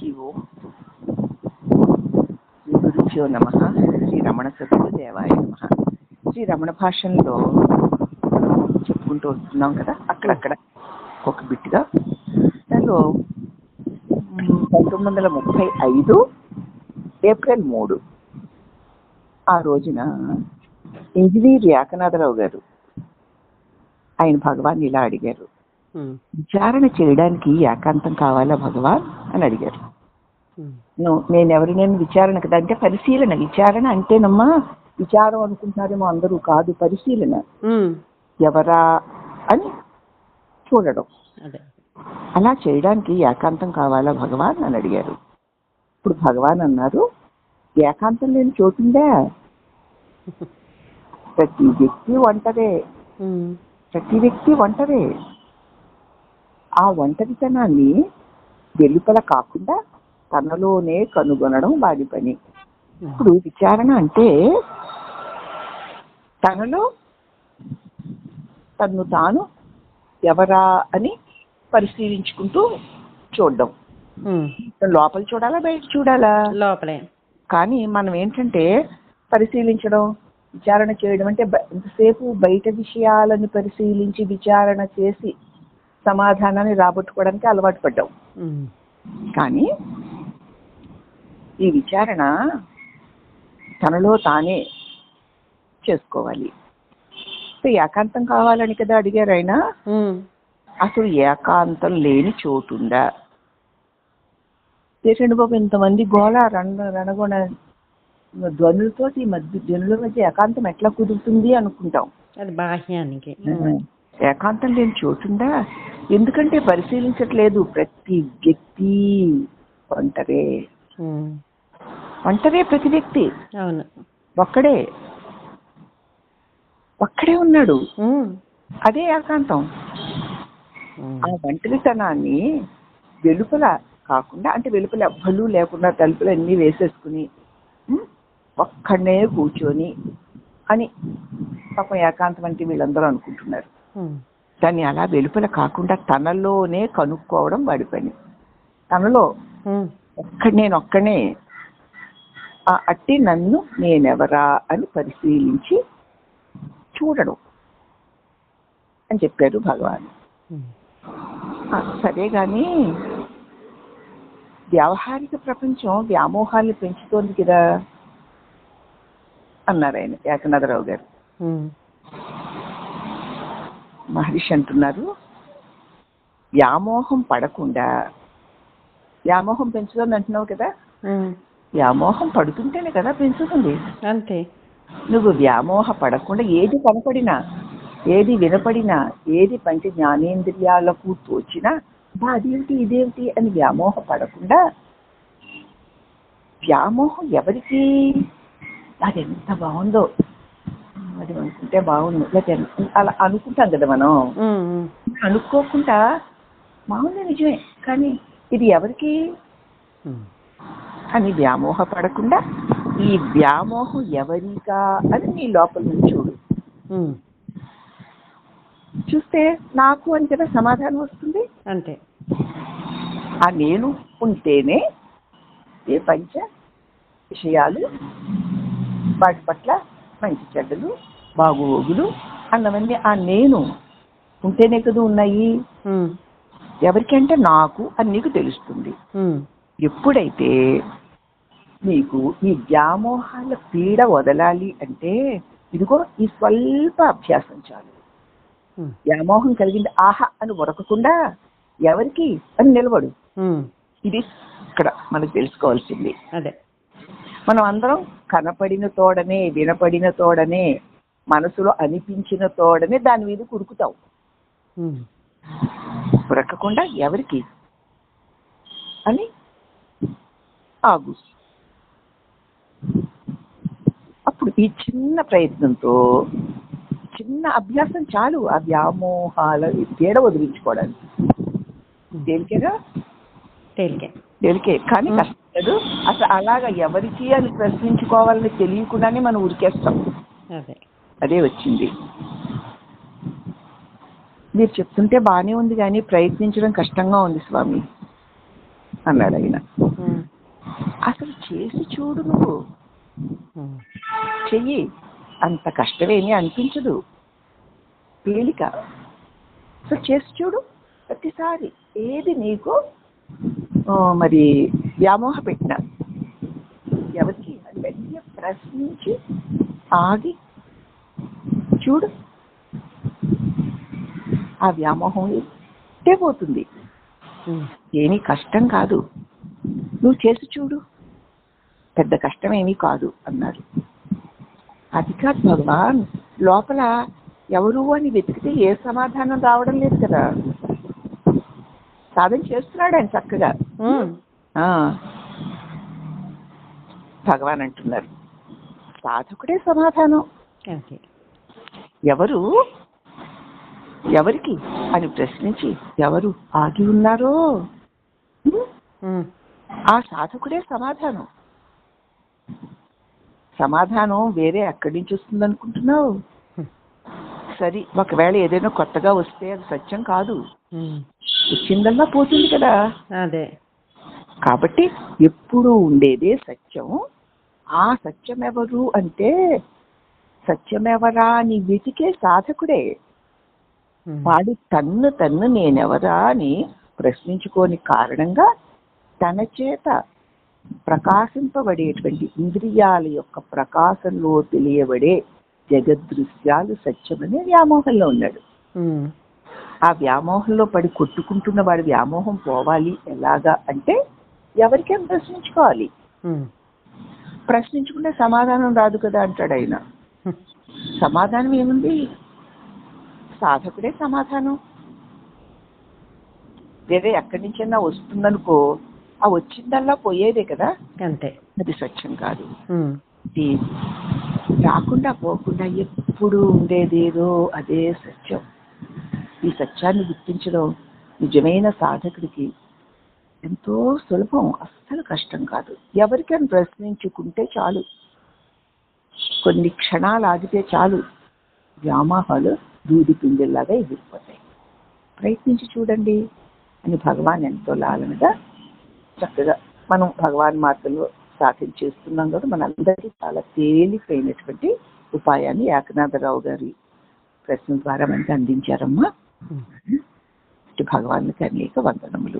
హరి ఓం. శ్రీ గురుభ్యో నమః. శ్రీ రమణ సద్గురుదేవాయ నమః. శ్రీ రమణ భాషల్లో చెప్పుకుంటూ వస్తున్నాం కదా, అక్కడక్కడ ఒక బిట్టుగా. దానిలో 1935 ఏప్రిల్ 3 ఆ రోజున ఇంజనీర్ ఏకనాథరావు గారు ఆయన భగవాన్ ఇలా అడిగారు, విచారణ చేయడానికి ఏకాంతం కావాలా భగవాన్ అని అడిగారు. నేను విచారణ కదా అంటే పరిశీలన. విచారణ అంటేనమ్మా విచారం అనుకుంటున్నారేమో అందరూ, కాదు, పరిశీలన. ఎవరా అని చూడడం. అలా చేయడానికి ఏకాంతం కావాలా భగవాన్ అని అడిగారు. ఇప్పుడు భగవాన్ అన్నారు, ఏకాంతం లేని చోటుందా? ప్రతి వ్యక్తి ఒంటరే. ఆ ఒంటరితనాన్ని వెలుపల కాకుండా తనలోనే కనుగొనడం వాడి పని. ఇప్పుడు విచారణ అంటే తనలో తను తాను ఎవరా అని పరిశీలించుకుంటూ చూడడం. లోపల చూడాలా, బయట చూడాలా? లోపలే. కానీ మనం ఏంటంటే పరిశీలించడం, విచారణ చేయడం అంటే ఎంతసేపు బయట విషయాలను పరిశీలించి విచారణ చేసి సమాధానాన్ని రాబట్టుకోవడానికి అలవాటు పడ్డాం. కానీ ఈ విచారణ తనలో తానే చేసుకోవాలి. ఏకాంతం కావాలని కదా అడిగారు ఆయన. అసలు ఏకాంతం లేని చోటుందా? చేసండి బాబు, ఇంతమంది గోళ రణగొణ ధ్వనులతోటి జనుల మధ్య ఏకాంతం ఎట్లా కుదురుతుంది అనుకుంటాం. అది బాహ్యానికి. ఏకాంతం లేని చోటుందా? ఎందుకంటే పరిశీలించట్లేదు. ప్రతి వ్యక్తి ఒంటరే ప్రతి వ్యక్తి. అవును, ఒక్కడే ఉన్నాడు. అదే ఏకాంతం. ఆ ఒంటరితనాన్ని వెలుపల కాకుండా, అంటే వెలుపల ఎవ్వరూ లేకుండా తలుపులు అన్నీ వేసేసుకుని ఒక్కడనే కూర్చొని అని పాపం ఏకాంతం అంటే వీళ్ళందరూ అనుకుంటున్నారు. దాన్ని అలా వెలుపల కాకుండా తనలోనే కనుక్కోవడం వాడి పని. తనలో ఒక్కడే అట్టి నన్ను నేనెవరా అని పరిశీలించి చూడడం అని చెప్పారు భగవాన్. సరే గాని వ్యావహారిక ప్రపంచం వ్యామోహాన్ని పెంచుతోంది కదా అన్నారు ఆయన, ఏకనాథరావు గారు. మహర్షి అంటున్నారు, వ్యామోహం పడకుండా, వ్యామోహం పెంచుతుంది అంటున్నావు కదా, వ్యామోహం పడుతుంటేనే కదా పెంచుతుంది. అంతే. నువ్వు వ్యామోహ పడకుండా ఏది కనపడినా, ఏది వినపడినా, ఏది పంచ జ్ఞానేంద్రియాలకు తోచినా అదేమిటి ఇదేమిటి అని వ్యామోహ పడకుండా, వ్యామోహం ఎవరికి అది ఎంత బాగుందో అది అనుకుంటే బాగుంది అలా అనుకుంటాం కదా మనం. అనుకోకుండా బాగుంది నిజమే, కానీ ఇది ఎవరికి అని వ్యామోహ పడకుండా, ఈ వ్యామోహం ఎవరికా అని నీ లోపల నుంచి చూడు. చూస్తే నాకు అని కదా సమాధానం వస్తుంది. అంతే. ఆ నేను ఉంటేనే ఏ పంచ విషయాలు, వాటి పట్ల మంచి చెడ్డలు, బాగోగులు అన్నవన్నీ ఆ నేను ఉంటేనే కదా ఉన్నాయి. ఎవరికంటే నాకు అని నీకు తెలుస్తుంది. ఎప్పుడైతే నీకు ఈ వ్యామోహాల పీడ వదలాలి అంటే ఇదిగో ఈ స్వల్ప అభ్యాసం చాలు. వ్యామోహం కలిగింది ఆహా అని ఉరకకుండా ఎవరికి అని నిలబడు. ఇది ఇక్కడ మనకు తెలుసుకోవాల్సింది. అదే, మనం అందరం కనపడిన తోడనే, వినపడిన తోడనే, మనసులో అనిపించిన తోడనే దాని మీద కురుకుతాం. ఉరకకుండా ఎవరికి అని ఆగు. అప్పుడు ఈ చిన్న ప్రయత్నంతో, చిన్న అభ్యాసం చాలు ఆ వ్యామోహాల పీడ వదిలించుకోవడానికి. తేలికే కానీ కష్టపడు. అసలు అలాగా ఎవరికి అని ప్రశ్నించుకోవాలని తెలియకుండానే మనం ఉరికేస్తాం. అదే వచ్చింది. మీరు చెప్తుంటే బాగానే ఉంది కానీ ప్రయత్నించడం కష్టంగా ఉంది స్వామి. అన్నాడు ఆయన. అసలు చేసి చూడు, నువ్వు చెయ్యి, అంత కష్టమేమీ అనిపించదు, తేలిక. అసలు చేసి చూడు. ప్రతిసారి ఏది నీకు మరి వ్యామోహ పెట్టిన ఎవరికి అది వెంటనే ప్రశ్నించి ఆగి చూడు, ఆ వ్యామోహం ఎట్టే పోతుంది. ఏమీ కష్టం కాదు, నువ్వు చేసి చూడు, పెద్ద కష్టం ఏమీ కాదు అన్నారు. అది కాదు భగవాన్, లోపల ఎవరు అని వెతికితే ఏ సమాధానం రావడం లేదు కదా. సాధన చేస్తున్నాడు ఆయన చక్కగా. భగవాన్ అంటున్నారు సాధకుడే సమాధానం. ఎవరు ఎవరికి అని ప్రశ్నించి ఎవరు ఆగి ఉన్నారో ఆ సాధకుడే సమాధానం. సమాధానం వేరే ఎక్కడి నుంచి వస్తుంది అనుకుంటున్నావు? సరే, ఒకవేళ ఏదైనా కొత్తగా వస్తే అది సత్యం కాదు, వచ్చిందల్లా పోతుంది కదా. అదే కాబట్టి ఎప్పుడు ఉండేదే సత్యం. ఆ సత్యం ఎవరు అంటే సత్యమెవరా అని వెతికే సాధకుడే. వాడు తన్ను నేనెవరా అని ప్రశ్నించుకోని కారణంగా తన చేత ప్రకాశింపబడేటువంటి ఇంద్రియాల యొక్క ప్రకాశంలో తెలియబడే జగదృశ్యాలు సత్యమనే వ్యామోహంలో ఉన్నాడు. ఆ వ్యామోహంలో పడి కొట్టుకుంటున్న వాడి వ్యామోహం పోవాలి ఎలాగా అంటే ఎవరికేం ప్రశ్నించుకోవాలి. ప్రశ్నించుకుంటే సమాధానం రాదు కదా అంటాడు ఆయన. సమాధానం ఏముంది? సాధకుడే సమాధానం. వేరే ఎక్కడి నుంచైనా వస్తుందనుకో, ఆ వచ్చిందల్లా పోయేదే కదా, అంతే. అది సత్యం కాదు. రాకుండా పోకుండా ఎప్పుడు ఉండేదేదో అదే సత్యం. ఈ సత్యాన్ని గుర్తించడం నిజమైన సాధకుడికి ఎంతో సులభం, అస్సలు కష్టం కాదు. ఎవరికైనా ప్రశ్నించుకుంటే చాలు, కొన్ని క్షణాలు ఆగితే చాలు, వ్యామోహాలు దూది పిండిల్లాగా ఎగిరిపోతాయి. ప్రయత్నించి చూడండి అని భగవాన్ ఎంతో లాలనగా చక్కగా మనం భగవాన్ మార్గంలో సాధన చేస్తున్నాం కదా, మనందరికీ చాలా తేలికైనటువంటి ఉపాయాన్ని ఏకనాథరావు గారి ప్రశ్న ద్వారా మనకి అందించారమ్మా. భగవాన్కి అనేక వందనములు.